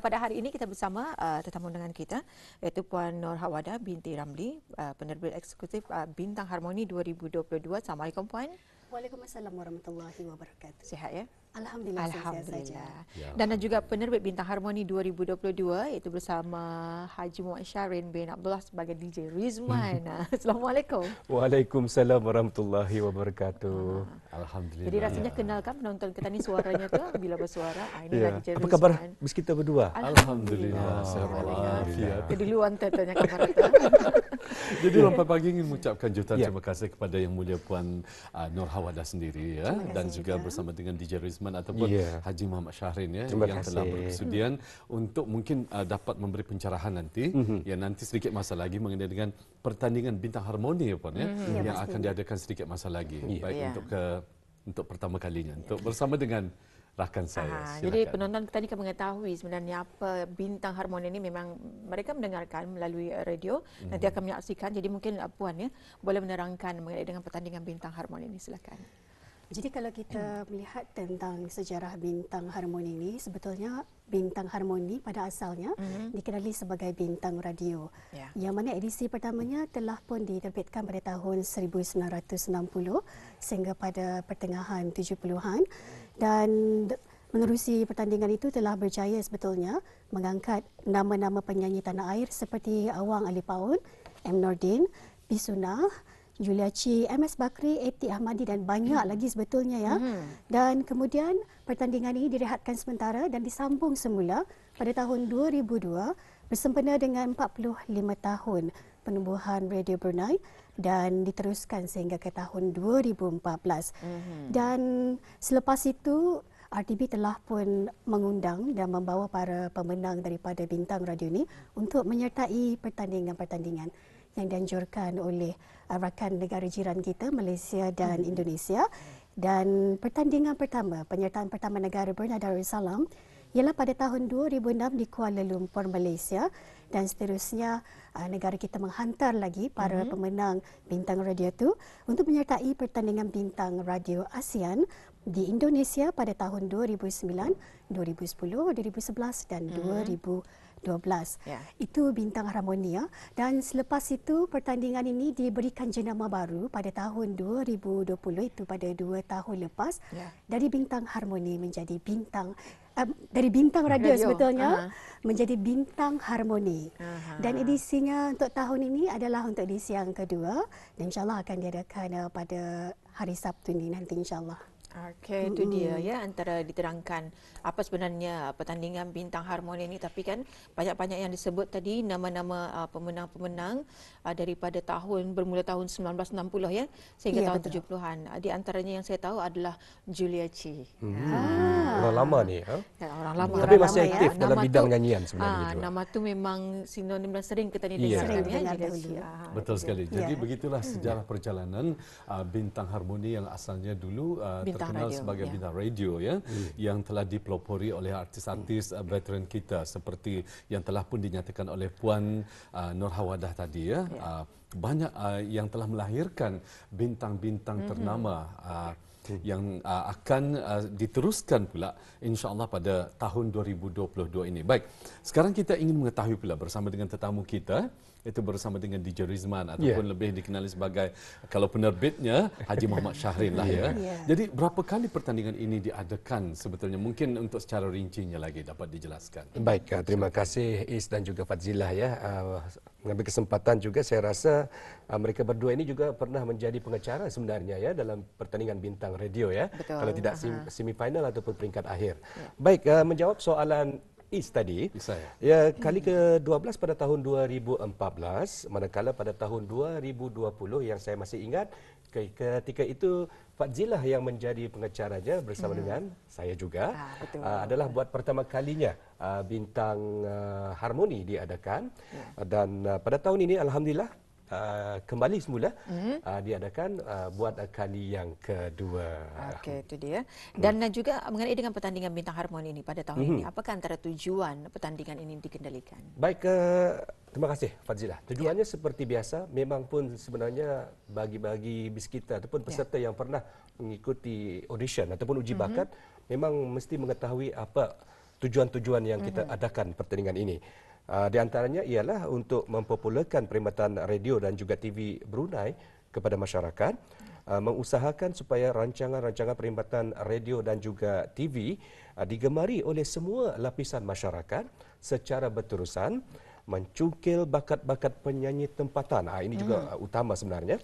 pada hari ini kita bersama tetamu undangan kita iaitu Puan Nur Hawada binti Ramli, penerbit eksekutif Bintang Harmoni 2022. Assalamualaikum Puan. Waalaikumsalam warahmatullahi wabarakatuh. Sihat ya? Alhamdulillah, sihat saja. Ya, dan juga penerbit Bintang Harmoni 2022 iaitu bersama Haji Muhammad Syahrin bin Abdullah sebagai DJ Rizman. Assalamualaikum. Waalaikumsalam warahmatullahi wabarakatuh. Alhamdulillah. Jadi rasanya kenalkan penonton kita ni suaranya tu bila bersuara. Inilah DJ Rizman. Apa khabar kita berdua? Alhamdulillah. Alhamdulillah. Keduluan tanya kabar tu. Jadi lambat pagi ingin mengucapkan jutaan terima kasih kepada Yang Mulia Puan Nur Hawada sendiri ya, dan juga bersama dengan DJ Rizman ataupun Haji Muhammad Syahrin ya, yang telah berkesudian untuk mungkin dapat memberi pencerahan nanti ya, nanti sedikit masa lagi mengenai dengan pertandingan Bintang Harmoni ya Puan ya, yang akan diadakan sedikit masa lagi, baik untuk pertama kalinya untuk bersama dengan rakan saya. Jadi penonton kita ni kan mengetahui sebenarnya apa Bintang Harmoni ini, memang mereka mendengarkan melalui radio, nanti akan menyaksikan. Jadi mungkin Puan ya boleh menerangkan mengenai dengan pertandingan Bintang Harmoni ini, silakan. Jadi kalau kita melihat tentang sejarah Bintang Harmoni ini, sebetulnya Bintang Harmoni pada asalnya dikenali sebagai bintang radio. Yang mana edisi pertamanya telah pun diterbitkan pada tahun 1960 sehingga pada pertengahan 70-an, dan menerusi pertandingan itu telah berjaya sebetulnya mengangkat nama-nama penyanyi tanah air seperti Awang Ali Paun, M. Nordin, P. Sunah, Julia Chi, MS Bakri, A.T. Ahmadi dan banyak lagi sebetulnya ya. Dan kemudian pertandingan ini direhatkan sementara dan disambung semula pada tahun 2002 bersempena dengan 45 tahun penubuhan Radio Brunei dan diteruskan sehingga ke tahun 2014. Dan selepas itu RTB telah pun mengundang dan membawa para pemenang daripada Bintang Radio ini untuk menyertai pertandingan-pertandingan yang dianjurkan oleh rakan negara jiran kita, Malaysia dan Indonesia. Dan pertandingan pertama, penyertaan pertama negara Brunei Darussalam ialah pada tahun 2006 di Kuala Lumpur, Malaysia, dan seterusnya negara kita menghantar lagi para pemenang Bintang Radio itu untuk menyertai pertandingan Bintang Radio ASEAN di Indonesia pada tahun 2009, 2010, 2011 dan 2012. Itu Bintang Harmoni ya. Dan selepas itu pertandingan ini diberikan jenama baru pada tahun 2020, itu pada 2 tahun lepas, dari Bintang Harmoni menjadi Bintang dari Bintang Radio sebetulnya menjadi Bintang Harmoni. Dan edisinya untuk tahun ini adalah untuk edisi yang kedua dan insyaAllah akan diadakan pada hari Sabtu ini nanti insyaAllah. Okey, itu dia ya, antara diterangkan apa sebenarnya pertandingan Bintang Harmoni ini, tapi kan banyak-banyak yang disebut tadi nama-nama pemenang-pemenang daripada bermula tahun 1960 ya sehingga tahun 70-an. Di antaranya yang saya tahu adalah Julia Chi. Orang lama ni, orang lama. Tapi masih aktif dalam bidang nyanyian sebenarnya. Nama tu memang sinonim dan sering kita ni dengar ya. Betul sekali. Jadi begitulah sejarah perjalanan Bintang Harmoni yang asalnya dulu terkenal sebagai Bintang Radio ya, yang telah dipelopori oleh artis-artis veteran kita seperti yang telah pun dinyatakan oleh Puan Nur Hawadah tadi ya. Banyak yang telah melahirkan bintang-bintang ternama yang akan diteruskan pula insya-Allah pada tahun 2022 ini. Baik, sekarang kita ingin mengetahui pula bersama dengan tetamu kita, itu bersama dengan DJ Rizman ataupun lebih dikenali sebagai, kalau penerbitnya, Haji Muhammad Syahrin lah ya. Jadi berapa kali pertandingan ini diadakan sebetulnya? Mungkin untuk secara rincinya lagi dapat dijelaskan. Baik, terima kasih Is dan juga Fadzilah ya. Mengambil kesempatan juga, saya rasa mereka berdua ini juga pernah menjadi pengacara sebenarnya ya dalam pertandingan Bintang Radio ya. Betul. Kalau tidak semifinal ataupun peringkat akhir. Baik, menjawab soalan Is tadi, ya kali ke-12 pada tahun 2014, manakala pada tahun 2020 yang saya masih ingat, ketika itu Fadzilah yang menjadi pengacaranya bersama dengan saya juga. Adalah buat pertama kalinya Bintang Harmoni diadakan. Dan pada tahun ini alhamdulillah kembali semula diadakan buat kali yang kedua. Okey, itu dia. Dan juga mengenai dengan pertandingan Bintang Harmoni ini pada tahun ini, apakah antara tujuan pertandingan ini dikendalikan? Baik, terima kasih Fadzilah. Tujuannya seperti biasa, memang pun sebenarnya bagi bis kita ataupun peserta yang pernah mengikuti audition ataupun uji bakat, memang mesti mengetahui apa tujuan-tujuan yang kita adakan pertandingan ini. Di antaranya ialah untuk mempopularkan perkhidmatan radio dan juga TV Brunei kepada masyarakat, mengusahakan supaya rancangan-rancangan perkhidmatan radio dan juga TV digemari oleh semua lapisan masyarakat secara berterusan, mencungkil bakat-bakat penyanyi tempatan. Ini juga utama sebenarnya.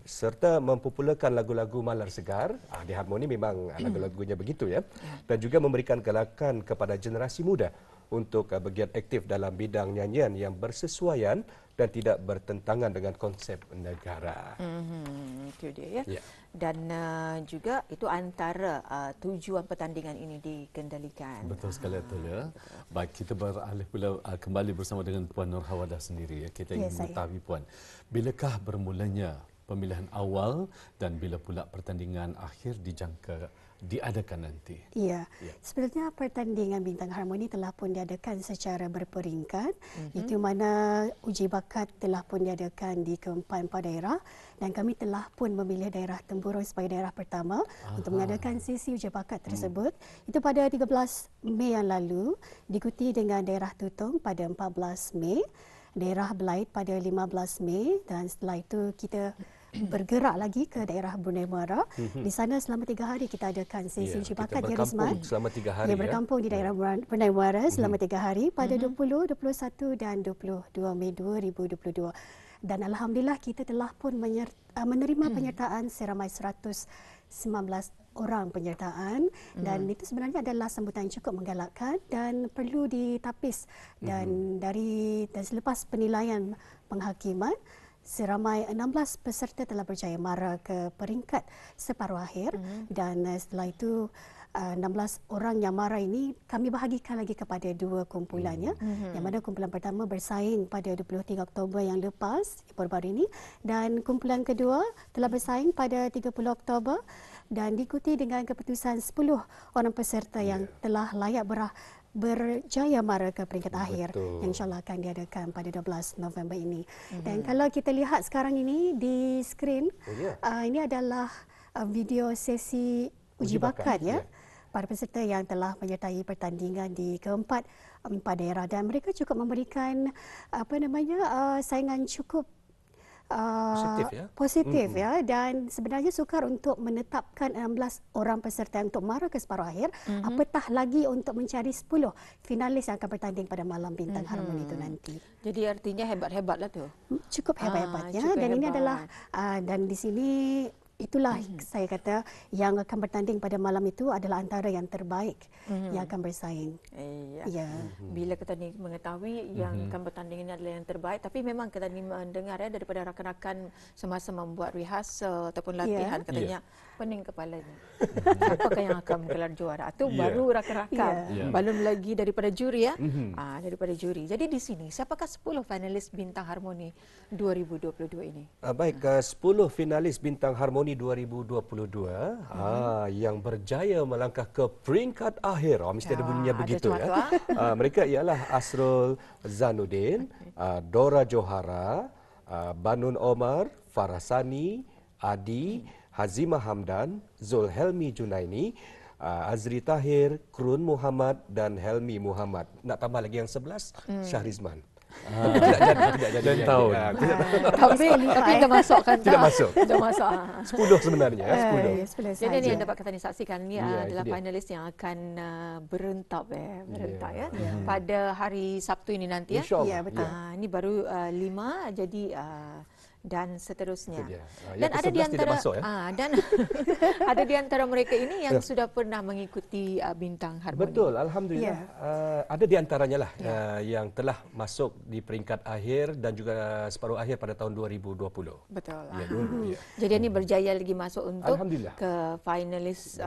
Serta mempopularkan lagu-lagu malar segar. Di Harmoni memang lagu-lagunya begitu ya. Dan juga memberikan galakan kepada generasi muda untuk bergiat aktif dalam bidang nyanyian yang bersesuaian dan tidak bertentangan dengan konsep negara. Itu dia ya. Dan juga itu antara tujuan pertandingan ini dikendalikan. Betul sekali Atul ya. Baik, kita beralih pula kembali bersama dengan Puan Nur Hawadah sendiri ya. Kita ingin mengetahui Puan, bilakah bermulanya pemilihan awal dan bila pula pertandingan akhir dijangka diadakan nanti? Ya. Sebenarnya pertandingan Bintang Harmoni telah pun diadakan secara berperingkat, itu mana uji bakat telah pun diadakan di keempat daerah dan kami telah pun memilih daerah Tempurung sebagai daerah pertama untuk mengadakan sesi uji bakat tersebut. Itu pada 13 Mei yang lalu, diikuti dengan daerah Tutong pada 14 Mei, daerah Belait pada 15 Mei dan setelah itu kita bergerak lagi ke daerah Brunei Muara. Di sana selama 3 hari kita adakan sesi uji bakat di Risman. Selama 3 hari. Berkampung di daerah Brunei Muara selama 3 hari pada 20, 21 dan 22 Mei 2022. Dan alhamdulillah kita telah pun menerima penyertaan seramai 119 orang penyertaan dan itu sebenarnya adalah sambutan yang cukup menggalakkan dan perlu ditapis dan selepas penilaian penghakiman seramai 16 peserta telah berjaya mara ke peringkat separuh akhir dan setelah itu 16 orang yang mara ini kami bahagikan lagi kepada 2 kumpulannya yang mana kumpulan pertama bersaing pada 23 Oktober yang lepas baru-baru ini dan kumpulan kedua telah bersaing pada 30 Oktober dan diikuti dengan keputusan 10 orang peserta yang telah layak berjaya mara ke peringkat akhir yang insyaAllah akan diadakan pada 12 November ini. Dan kalau kita lihat sekarang ini di skrin, ini adalah video sesi uji bakat ya. Para peserta yang telah menyertai pertandingan di keempat daerah dan mereka cukup memberikan saingan cukup positif ya dan sebenarnya sukar untuk menetapkan 16 orang peserta untuk mara ke separuh akhir apatah lagi untuk mencari 10 finalis yang akan bertanding pada malam Bintang Harmoni itu nanti. Jadi artinya hebat-hebatlah tu. Cukup hebat-hebatnya dan ini adalah dan di sini itulah saya kata yang akan bertanding pada malam itu adalah antara yang terbaik yang akan bersaing. Bila kita ni mengetahui yang akan bertanding ini adalah yang terbaik, tapi memang kita ni mendengar daripada rakan-rakan semasa membuat rehearsal ataupun latihan katanya pening kepalanya. Siapakah yang akan menggelar juara? Itu baru rakan-rakan. Belum lagi daripada juri ya. Daripada juri. Jadi di sini siapakah 10 finalis Bintang Harmoni 2022 ini? Baik, 10 finalis Bintang Harmoni 2022 yang berjaya melangkah ke peringkat akhir. Mesti ada bunyinya begitu ya. Mereka ialah Asrul Zanuddin, Dora Johara, Banun Omar, Farasani, Adi, Hazimah Hamdan, Zulhelmi Junaini, Azri Tahir, Krun Muhammad dan Helmi Muhammad. Nak tambah lagi yang 11, Syahrizman. Tapi tidak jadi. Tahu. Tapi dah masuk kan? Tidak masuk. Dah masuk. 10 sebenarnya. 10. Jadi ini yang dapat kita saksikan ni adalah finalis yang akan berentak ya. Pada hari Sabtu ini nanti ya. InsyaAllah. Betul. Ini baru 5 jadi dan seterusnya. Dan ada di antara dan ada di antara mereka ini yang sudah pernah mengikuti Bintang Harmoni. Betul, alhamdulillah. Ada di antaranya lah yang telah masuk di peringkat akhir dan juga separuh akhir pada tahun 2020. Betul. Jadi ini berjaya lagi masuk untuk ke finalis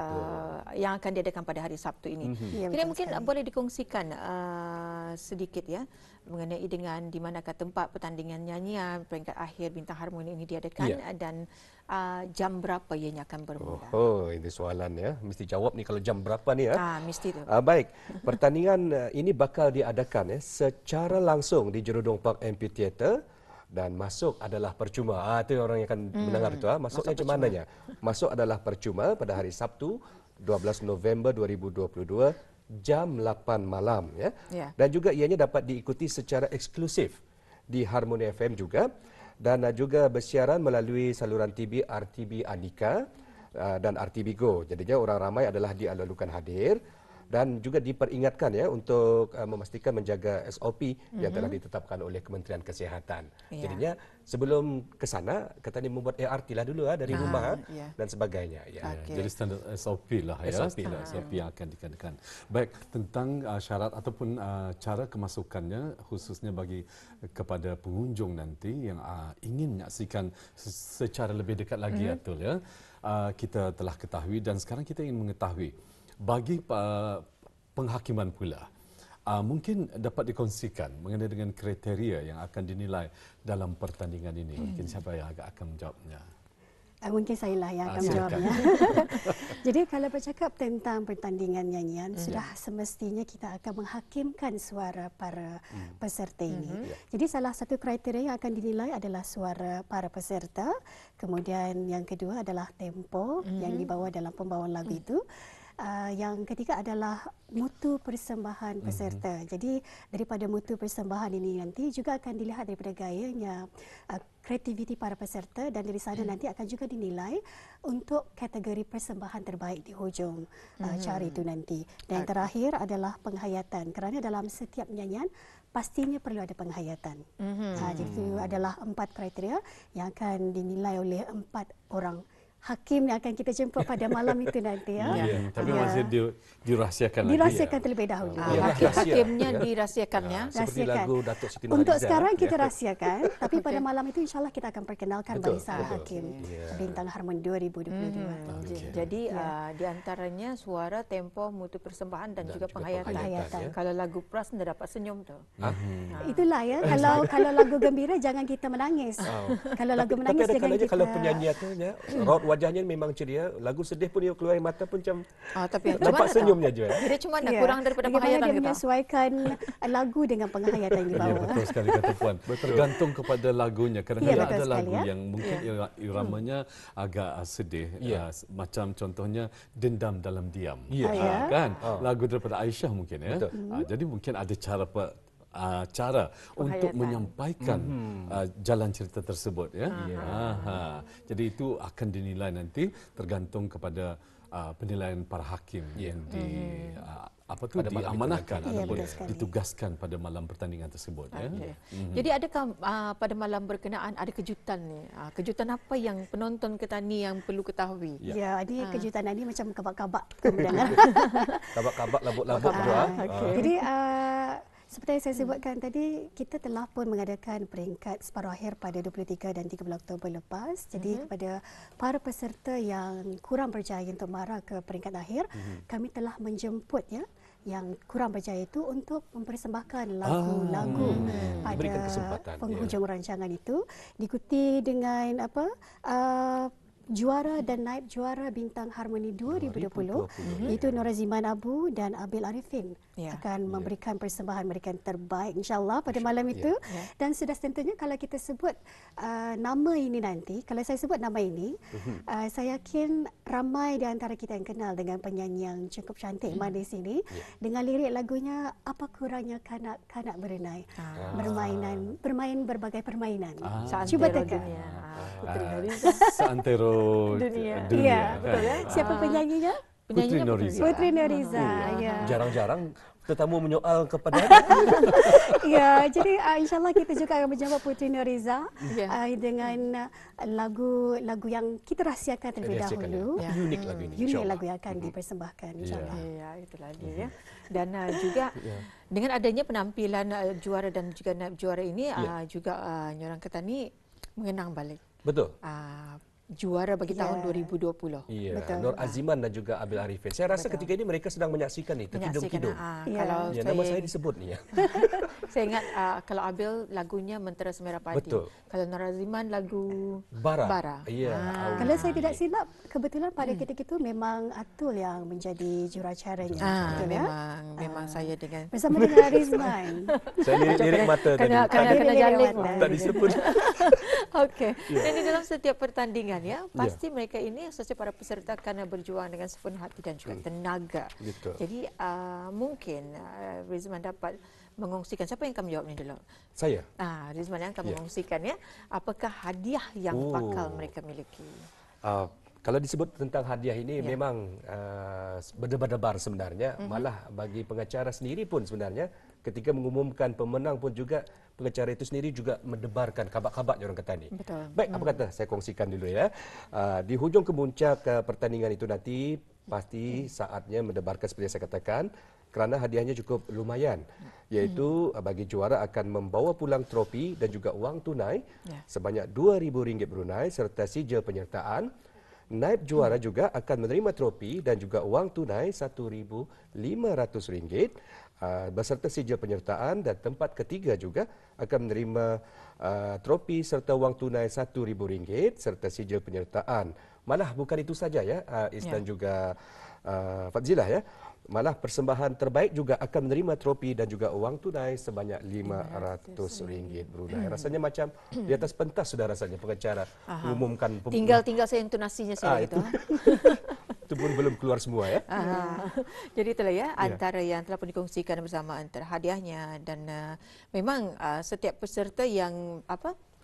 yang akan diadakan pada hari Sabtu ini. Jadi mungkin boleh dikongsikan sedikit ya mengenai dengan di manakah tempat pertandingan nyanyian peringkat akhir Bintang Harmoni ini diadakan dan jam berapa ianya akan bermula. Ini soalan ya. Mesti jawab ni kalau jam berapa ni ya. Mesti tu. Baik. Pertandingan ini bakal diadakan secara langsung di Jerudong Park Amphitheatre dan masuk adalah percuma. Itu orang yang akan mendengar itu. Masuknya macam mananya? Masuk adalah percuma pada hari Sabtu 12 November 2022 jam 8 malam ya. Dan juga ianya dapat diikuti secara eksklusif di Harmoni FM juga, dan juga bersiaran melalui saluran TV RTB Andika dan RTB Go. Jadinya orang ramai adalah dilalukan hadir dan juga diperingatkan ya untuk memastikan menjaga SOP yang telah ditetapkan oleh Kementerian Kesihatan. Jadinya sebelum ke sana katanya membuat ART lah dulu dari rumah dan sebagainya ya. Jadi standar SOP lah ya, SOP yang akan dikenakan. Baik, tentang syarat ataupun cara kemasukannya khususnya bagi kepada pengunjung nanti yang ingin menyaksikan secara lebih dekat lagi Atul ya. Kita telah ketahui dan sekarang kita ingin mengetahui bagi penghakiman pula, mungkin dapat dikongsikan mengenai dengan kriteria yang akan dinilai dalam pertandingan ini. Mungkin siapa yang akan menjawabnya? Mungkin saya lah yang akan menjawabnya. Jadi kalau bercakap tentang pertandingan nyanyian, sudah semestinya kita akan menghakimkan suara para peserta ini. Jadi salah satu kriteria yang akan dinilai adalah suara para peserta, kemudian yang kedua adalah tempo yang dibawa dalam pembawaan lagu itu. Yang ketiga adalah mutu persembahan peserta. Jadi daripada mutu persembahan ini nanti juga akan dilihat daripada gayanya, kreativiti para peserta, dan dari sana nanti akan juga dinilai untuk kategori persembahan terbaik di hujung cara itu nanti. Dan terakhir adalah penghayatan, kerana dalam setiap nyanyian pastinya perlu ada penghayatan. Jadi itu adalah 4 kriteria yang akan dinilai oleh 4 orang hakim yang akan kita jemput pada malam itu nanti ya. Tapi masih dirahsiakan lagi. Dirahsiakan terlebih dahulu. Hakimnya dirahsiakannya. Seperti lagu Datuk Siti Nurhaliza. Untuk sekarang kita rahsiakan, tapi pada malam itu insya-Allah kita akan perkenalkan barisan hakim Bintang Harmoni 2022. Jadi di antaranya suara, tempo, mutu persembahan dan juga penghayatan. Kalau lagu Pras anda dapat senyum tu. Itulah ya. Kalau lagu gembira jangan kita menangis. Kalau lagu menangis jangan kita. Kalau penyanyiannya raut wajahnya memang ceria, lagu sedih pun dia keluar air mata pun macam tapi nampak senyumnya je. Dia cuma nak kurang daripada penghayatan kita. kita. Menyesuaikan lagu dengan penghayatan yang dibawa. Betul sekali kata Puan. Tergantung kepada lagunya. Kadang-kadang ada lagu yang mungkin iramanya agak sedih. Macam contohnya Dendam Dalam Diam. Kan? Lagu daripada Aisyah mungkin ya. Jadi mungkin ada cara untuk menyampaikan jalan cerita tersebut ya. Jadi itu akan dinilai nanti tergantung kepada penilaian para hakim yang diamanahkan ataupun ditugaskan pada malam pertandingan tersebut ya. Jadi adakah pada malam berkenaan ada kejutan ni? Kejutan apa yang penonton kita ni yang perlu ketahui? Ya, ini kejutan ini macam kabak-kabak mendengar. Kabak-kabak labuk-labuk doa. Jadi seperti yang saya sebutkan tadi, kita telah pun mengadakan peringkat separuh akhir pada 23 dan 13 Oktober lepas. Jadi kepada para peserta yang kurang berjaya untuk mara ke peringkat akhir, kami telah menjemput ya yang kurang berjaya itu untuk mempersembahkan lagu-lagu pada penghujung rancangan itu, diikuti dengan juara dan naib juara Bintang Harmoni 2020 iaitu Noraziman Abu dan Abil Arifin akan memberikan persembahan mereka yang terbaik insya-Allah pada malam itu. Dan sudah tentunya kalau kita sebut nama ini nanti, kalau saya sebut nama ini, saya yakin ramai di antara kita yang kenal dengan penyanyi yang cukup cantik manis ini dengan lirik lagunya Apa Kurangnya Kanak-kanak Berenai, bermain berbagai permainan. Cuba teka. Seantero dunia. Betul ya. Siapa penyanyinya? Putri Nuriza. Putri Nuriza. Jarang-jarang tetamu menyoal kepada ya, jadi insya-Allah kita juga akan menjawab Putri Nuriza dengan lagu yang kita rahsiakan terlebih dahulu. Unik lagu ini. Unik lagu yang akan dipersembahkan insya-Allah. Ya, itulah dia ya. Dan juga dengan adanya penampilan juara dan juga naib juara ini juga Nyorang Ketani mengenang balik. Betul. Juara bagi tahun 2020. Betul. Nur Aziman dan juga Abil Arifin. Saya rasa ketika ini mereka sedang menyaksikan ni, terkidum-kidum. Kalau nama saya disebut ni ya. Saya ingat kalau Abil lagunya Mentera Semerah Padi. Betul. Kalau Naraziman lagu Bara. Ya. Kalau saya tidak silap, kebetulan pada ketika itu memang Atul yang menjadi juruacaranya. Betul ya? Memang saya dengan Bersama dengan Rizman. Saya lirik mata tadi. kena jalin. Tak disebut. Okey. Dan di dalam setiap pertandingan ya, pasti mereka ini sesuai para peserta kerana berjuang dengan sepenuh hati dan juga tenaga. Betul. Jadi mungkin Rizman dapat mengongsikan, siapa yang akan menjawab ni dulu? Saya. Rizman yang akan mengongsikan ya, apakah hadiah yang bakal mereka miliki? Kalau disebut tentang hadiah ini memang berdebar-debar sebenarnya. Malah bagi pengacara sendiri pun sebenarnya ketika mengumumkan pemenang pun juga pengacara itu sendiri juga mendebarkan kabak-kabak orang kata ni. Betul. Baik, apa kata saya kongsikan dulu ya. Di hujung kemuncak pertandingan itu nanti pasti saatnya mendebarkan seperti yang saya katakan, kerana hadiahnya cukup lumayan, iaitu bagi juara akan membawa pulang trofi dan juga wang tunai sebanyak RM2,000 Brunei serta sijil penyertaan. Naib juara juga akan menerima trofi dan juga wang tunai RM1,500 beserta sijil penyertaan, dan tempat ketiga juga akan menerima trofi serta wang tunai RM1,000 serta sijil penyertaan. Malah bukan itu saja ya, Is dan juga Fadzilah ya. Malah persembahan terbaik juga akan menerima trofi dan juga wang tunai sebanyak RM500 Brunei. Rasanya macam di atas pentas sudah rasanya pengacara mengumumkan. Tinggal saya intonasinya saya gitu. Itu pun belum keluar semua ya. Jadi itulah ya antara yang telah pun dikongsikan bersama antara hadiahnya, dan memang setiap peserta yang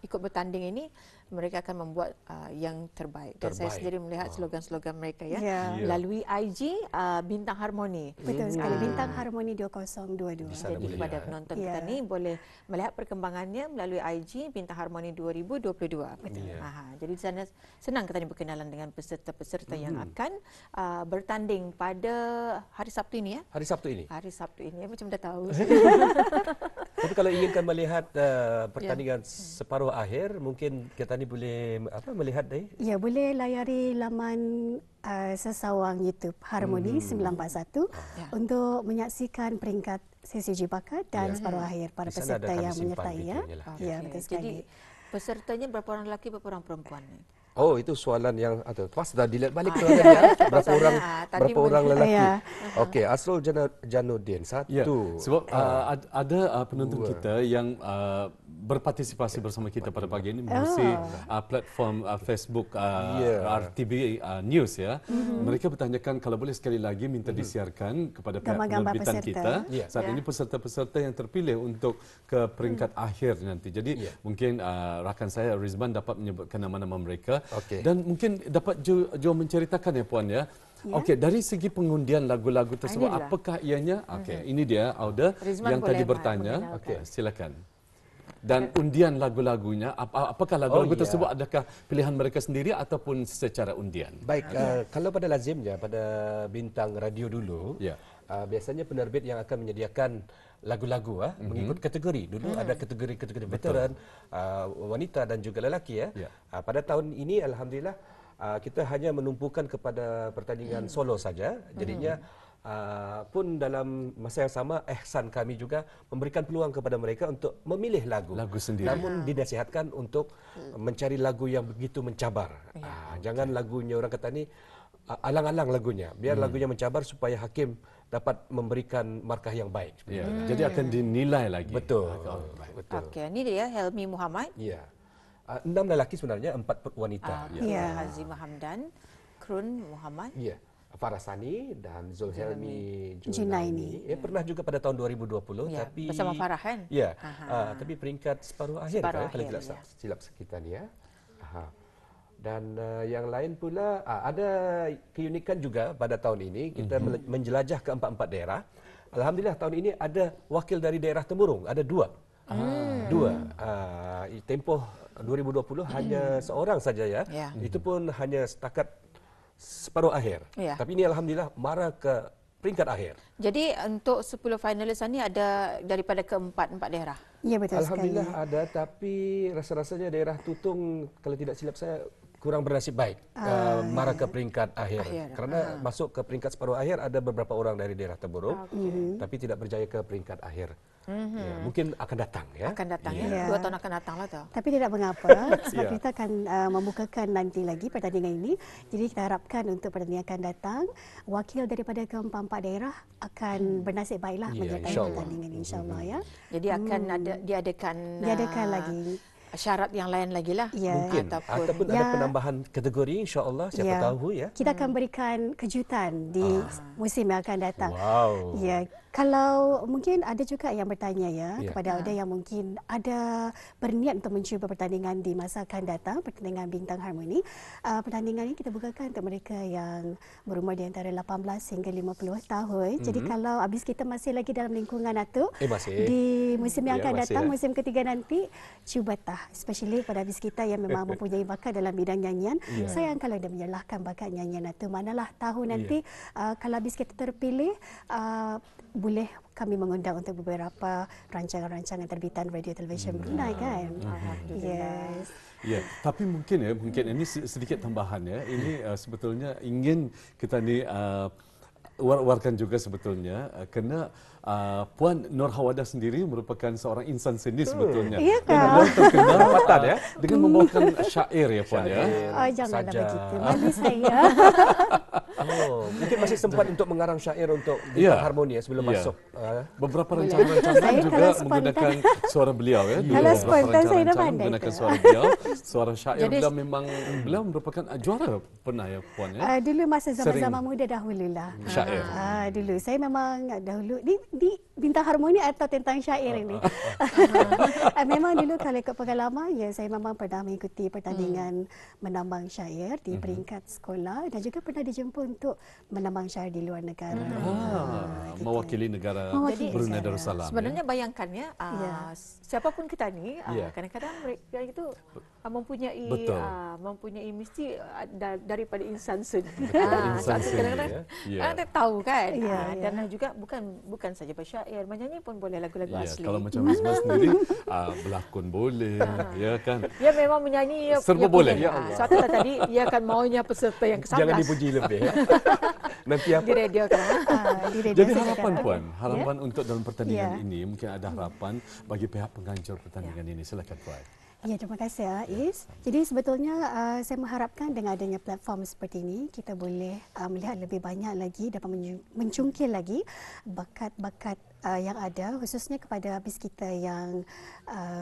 ikut bertanding ini mereka akan membuat yang terbaik. Dan saya sendiri melihat slogan-slogan mereka ya melalui IG Bintang Harmoni. Betul sekali, Bintang Harmoni 2022. Jadi kepada penonton kita ni boleh melihat perkembangannya melalui IG Bintang Harmoni 2022. Betul. Jadi di sana senang kita ni berkenalan dengan peserta-peserta yang akan bertanding pada hari Sabtu ini ya. Hari Sabtu ini. Hari Sabtu ini macam dah tahu. Tapi kalau inginkan melihat pertandingan separuh akhir, mungkin kita ni boleh melihat deh. Ya, boleh layari laman sesawang YouTube Harmoni 941 untuk menyaksikan peringkat sesi uji bakat dan separuh akhir para peserta yang menyertai ya. Ya, betul sekali. Jadi pesertanya berapa orang lelaki, berapa orang perempuan? Oh, itu soalan yang pas dah dilihat balik tu ya. Berapa orang lelaki? Okey, Asrul Januddin satu. Ya, sebab ada penonton kita yang berpartisipasi bersama kita pada pagi ini melalui platform Facebook RTB News ya. Mereka bertanyakan kalau boleh sekali lagi minta disiarkan kepada pihak penerbitan kita. Saat ini peserta-peserta yang terpilih untuk ke peringkat akhir nanti. Jadi mungkin rakan saya Rizman dapat menyebutkan nama-nama mereka. Dan mungkin dapat Jo menceritakan ya Puan ya. Okey, dari segi pengundian lagu-lagu tersebut, apakah ianya? Okey, ini dia Auda yang tadi bertanya. Okey, silakan. Dan undian lagu-lagunya, apakah lagu-lagu tersebut adakah pilihan mereka sendiri ataupun secara undian? Baik, kalau pada lazimnya pada bintang radio dulu, biasanya penerbit yang akan menyediakan lagu-lagu mengikut kategori. Dulu ada kategori-kategori veteran, wanita dan juga lelaki ya. Pada tahun ini alhamdulillah kita hanya menumpukan kepada pertandingan solo saja. Jadinya pun dalam masa yang sama ihsan kami juga memberikan peluang kepada mereka untuk memilih lagu sendiri. Namun dinasihatkan untuk mencari lagu yang begitu mencabar. Jangan lagunya orang kata ni alang-alang lagunya. Biar lagunya mencabar supaya hakim dapat memberikan markah yang baik. Jadi akan dinilai lagi. Betul. Okey, ini dia Helmi Muhammad. Ya. 6 lelaki sebenarnya, 4 wanita. Hazimah Hamdan, Krun Muhammad. Ya. Farasani dan Zulhelmi Junaini. Pernah juga pada tahun 2020 tapi bersama Farah kan? Ya. Tapi peringkat separuh akhir kalau tidak silap kita ni ya. Dan yang lain pula ada keunikan juga pada tahun ini kita menjelajah ke 4 daerah. Alhamdulillah tahun ini ada wakil dari daerah Temurung, ada 2. Tempoh 2020 hanya seorang saja ya. Itu pun hanya setakat separuh akhir. Tapi ini alhamdulillah mara ke peringkat akhir. Jadi untuk 10 finalis ini ada daripada ke-4 daerah. Ya, betul alhamdulillah sekali. ada, tapi rasa-rasanya daerah Tutung kalau tidak silap saya kurang bernasib baik mara ke peringkat akhir. Karena masuk ke peringkat separuh akhir ada beberapa orang dari daerah Temburong, tapi tidak berjaya ke peringkat akhir. Ya, mungkin akan datang ya. Akan datang ya. 2 tahun akan datang lah tu. Tapi tidak mengapa sebab kita akan membukakan nanti lagi pertandingan ini. Jadi kita harapkan untuk pertandingan akan datang wakil daripada keempat-empat daerah akan bernasib baiklah menyertai pertandingan insya-Allah ya. Jadi akan diadakan lagi syarat yang lain lagi lah. Mungkin ataupun ada penambahan kategori insya-Allah, siapa tahu ya. Kita akan berikan kejutan di musim yang akan datang. Wow. Ya, kalau mungkin ada juga yang bertanya ya kepada Auda yang mungkin ada berniat untuk mencuba pertandingan di masa akan datang, pertandingan Bintang Harmoni. Pertandingan ini kita bukakan untuk mereka yang berumur di antara 18 hingga 50 tahun. Jadi kalau habis kita masih lagi dalam lingkungan itu di musim yang akan datang, musim ketiga nanti, cubatlah, especially pada habis kita yang memang mempunyai bakat dalam bidang nyanyian. Sayang kalau dia menyalahkan bakat nyanyian itu. Manalah tahu nanti kalau habis kita terpilih, boleh kami mengundang untuk beberapa rancangan-rancangan terbitan radio televisyen Brunei kan. Yes. Ya, tapi mungkin ini sedikit tambahan ya. Ini sebetulnya ingin kita ni war-warkan juga sebetulnya kerana Puan Nur Hawada sendiri merupakan seorang insan seni sebetulnya. Iya kan? Dan beliau terkenal dengan membawakan syair ya Puan ya. Janganlah begitu. Malu saya. Mungkin masih sempat untuk mengarang syair untuk Bintang Harmoni ya sebelum masuk. Beberapa rancangan juga menggunakan suara beliau ya. Kalau spontan saya dah pandai. Menggunakan suara beliau, suara syair beliau merupakan juara pernah ya Puan ya. Dulu masa zaman-zaman muda dahululah. Syair. Dulu saya memang dahulu di Bintang Harmoni atau tentang syair ini. Memang dulu kalau ikut pengalaman ya saya memang pernah mengikuti pertandingan menambang syair di peringkat sekolah dan juga pernah dijemput untuk menambang syair di luar negara. Mewakili negara Brunei Darussalam. Sebenarnya bayangkan ya, siapapun kita ni kadang-kadang mereka itu mempunyai mesti daripada insan seni. Kadang-kadang kita tahu kan. Dan juga bukan saja bersyair, menyanyi pun boleh lagu-lagu asli. Kalau macam Rizman sendiri berlakon boleh, ya kan. Dia memang menyanyi serba boleh. Ya Allah. Suatu tadi dia akan maunya peserta yang ke-11. Jangan dipuji lebih. Nanti apa? Di radio kan. Jadi harapan Puan, harapan untuk dalam pertandingan ini mungkin ada harapan bagi pihak penganjur pertandingan ini. Silakan Puan. Ya, terima kasih Is. Jadi sebetulnya saya mengharapkan dengan adanya platform seperti ini kita boleh melihat lebih banyak lagi dapat mencungkil lagi bakat-bakat yang ada khususnya kepada habis kita yang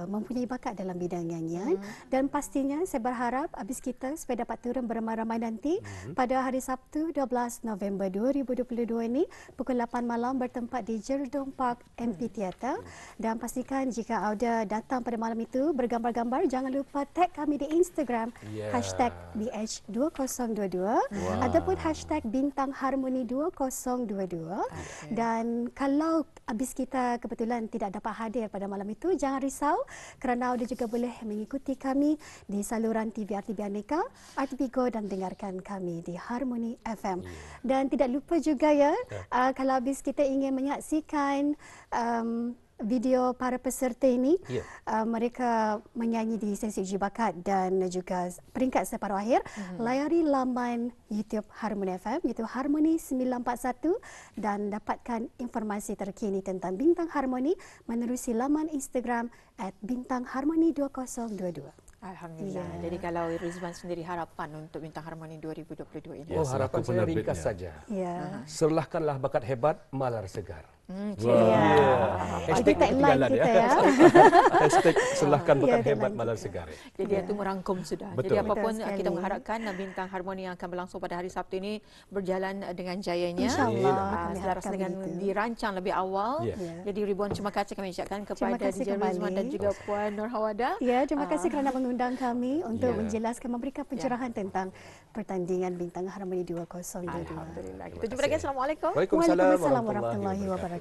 mempunyai bakat dalam bidang nyanyian dan pastinya saya berharap habis kita supaya dapat turun beramai-ramai nanti pada hari Sabtu 12 November 2022 ini pukul 8 malam bertempat di Jerdong Park Amphitheatre dan pastikan jika Auda datang pada malam itu bergambar-gambar jangan lupa tag kami di Instagram #BH2022 ataupun #Bintang Harmoni 2022 dan kalau habis kita kebetulan tidak dapat hadir pada malam itu, jangan risau kerana Auda juga boleh mengikuti kami di saluran TV RTB Aneka, RTB Go dan dengarkan kami di Harmoni FM. Dan tidak lupa juga ya, kalau habis kita ingin menyaksikan video para peserta ini, mereka menyanyi di sesi uji bakat dan juga peringkat separuh akhir, layari laman YouTube Harmoni FM iaitu Harmoni 941 dan dapatkan informasi terkini tentang Bintang Harmoni menerusi laman Instagram @bintangharmoni2022. Alhamdulillah. Jadi kalau Rizwan sendiri harapan untuk Bintang Harmoni 2022 ini? Harapan saya ringkas saja. Serlahkanlah bakat hebat, malar segar. Hashtag ketinggalan ya. Hashtag serlahkan bakat hebat, malar segar. Jadi itu merangkum sudah. Jadi apapun kita mengharapkan Bintang Harmoni yang akan berlangsung pada hari Sabtu ini berjalan dengan jayanya. InsyaAllah. Selaras dengan dirancang lebih awal. Jadi ribuan terima kasih kami ucapkan kepada DJ Rizwan dan juga Puan Nur Hawada. Ya, terima kasih kerana mengundang kami untuk menjelaskan, memberikan pencerahan tentang pertandingan Bintang Harmoni 2022. Alhamdulillah. Kita jumpa lagi. Assalamualaikum. Waalaikumsalam Warahmatullahi Wabarakatuh.